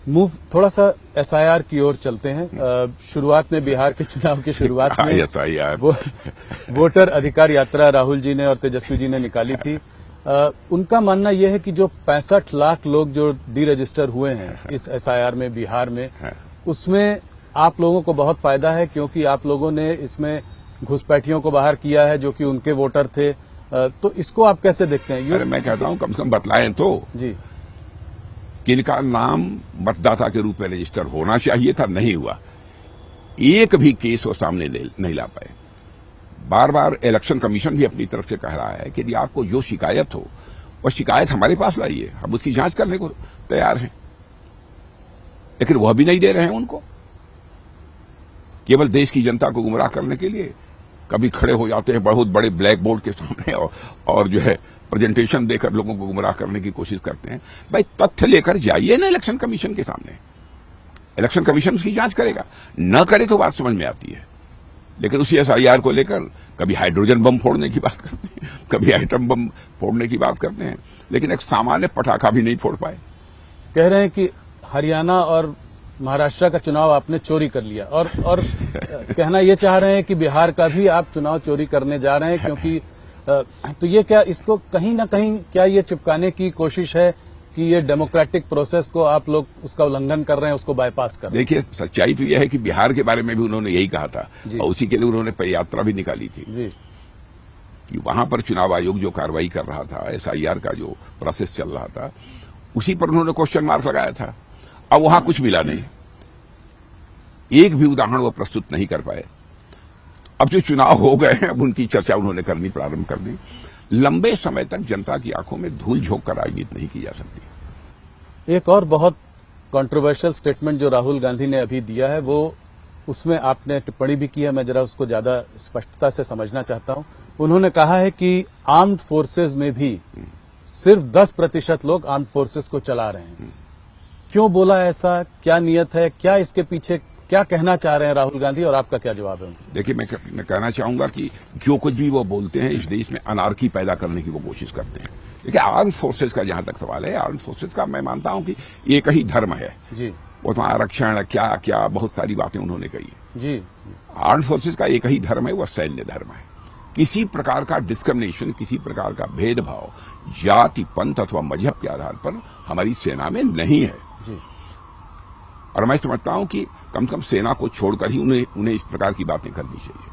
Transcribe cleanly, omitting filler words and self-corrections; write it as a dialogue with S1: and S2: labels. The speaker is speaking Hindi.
S1: मूव थोड़ा सा एसआईआर की ओर चलते हैं। शुरुआत में बिहार के चुनाव की शुरुआत में
S2: एसआईआर
S1: वोटर अधिकार यात्रा राहुल जी ने और तेजस्वी जी ने निकाली थी। उनका मानना यह है कि जो 65 लाख लोग जो डी रजिस्टर हुए हैं इस एसआईआर में बिहार में, उसमें आप लोगों को बहुत फायदा है क्योंकि आप लोगों ने इसमें घुसपैठियों को बाहर किया है जो कि उनके वोटर थे। तो इसको आप कैसे देखते हैं?
S2: अरे मैं कहता हूं कम से कम बतलाएं तो
S1: जी
S2: कि इनका नाम मतदाता के रूप में रजिस्टर होना चाहिए था, नहीं हुआ। एक भी केस वो सामने नहीं ला पाए। बार बार इलेक्शन कमीशन भी अपनी तरफ से कह रहा है कि यदि आपको जो शिकायत हो वह शिकायत हमारे पास लाइए, हम उसकी जांच करने को तैयार हैं। लेकिन वह भी नहीं दे रहे हैं उनको। केवल देश की जनता को गुमराह करने के लिए कभी खड़े हो जाते हैं बहुत बड़े ब्लैक बोर्ड के सामने और जो है प्रेजेंटेशन देकर लोगों को गुमराह करने की कोशिश करते हैं। भाई तथ्य लेकर जाइए ना इलेक्शन कमीशन के सामने, इलेक्शन कमीशन उसकी जांच करेगा। न करे तो बात समझ में आती है, लेकिन उसी एसआईआर को लेकर कभी हाइड्रोजन बम फोड़ने की बात करते हैं, कभी आइटम बम फोड़ने की बात करते हैं, लेकिन एक सामान्य पटाखा भी नहीं फोड़ पाए।
S1: कह रहे हैं कि हरियाणा और महाराष्ट्र का चुनाव आपने चोरी कर लिया और कहना ये चाह रहे हैं कि बिहार का भी आप चुनाव चोरी करने जा रहे हैं, क्योंकि तो ये क्या इसको कहीं ना कहीं क्या ये चिपकाने की कोशिश है कि ये डेमोक्रेटिक प्रोसेस को आप लोग उसका उल्लंघन कर रहे हैं, उसको बाईपास कर रहे हैं?
S2: देखिए, सच्चाई तो यह है कि बिहार के बारे में भी उन्होंने यही कहा था और उसी के लिए उन्होंने पद यात्रा भी निकाली थी
S1: जी
S2: कि वहां पर चुनाव आयोग जो कार्रवाई कर रहा था, एसआईआर का जो प्रोसेस चल रहा था, उसी पर उन्होंने क्वेश्चन मार्क लगाया था। अब वहां कुछ मिला नहीं, एक भी उदाहरण वो प्रस्तुत नहीं कर पाए। अब जो चुनाव हो गए हैं अब उनकी चर्चा उन्होंने करनी प्रारंभ कर दी। लंबे समय तक जनता की आंखों में धूल झोंक कर राजनीति नहीं की जा सकती।
S1: एक और बहुत कंट्रोवर्शियल स्टेटमेंट जो राहुल गांधी ने अभी दिया है, वो उसमें आपने टिप्पणी भी की है, मैं जरा उसको ज्यादा स्पष्टता से समझना चाहता हूं। उन्होंने कहा है कि आर्म्ड फोर्सेज में भी सिर्फ 10% लोग आर्म्ड फोर्सेज को चला रहे हैं। क्यों बोला ऐसा? क्या नियत है? क्या इसके पीछे क्या कहना चाह रहे हैं राहुल गांधी, और आपका क्या जवाब है?
S2: देखिए, मैं कहना चाहूंगा कि जो कुछ भी वो बोलते हैं इस देश में अनार्की पैदा करने की वो कोशिश करते हैं। देखिए, आर्म्ड फोर्सेज का जहां तक सवाल है, आर्म्ड फोर्सेज का मैं मानता हूं कि एक ही धर्म है
S1: जी।
S2: वो तो आरक्षण क्या क्या बहुत सारी बातें उन्होंने कही
S1: जी।
S2: आर्म्ड फोर्सेज का एक ही धर्म है, वह सैन्य धर्म है। किसी प्रकार का डिस्क्रिमिनेशन, किसी प्रकार का भेदभाव जाति, पंथ अथवा मजहब के आधार पर हमारी सेना में नहीं है
S1: जी।
S2: और मैं समझता हूं कि कम से कम सेना को छोड़कर ही उन्हें इस प्रकार की बातें करनी चाहिए।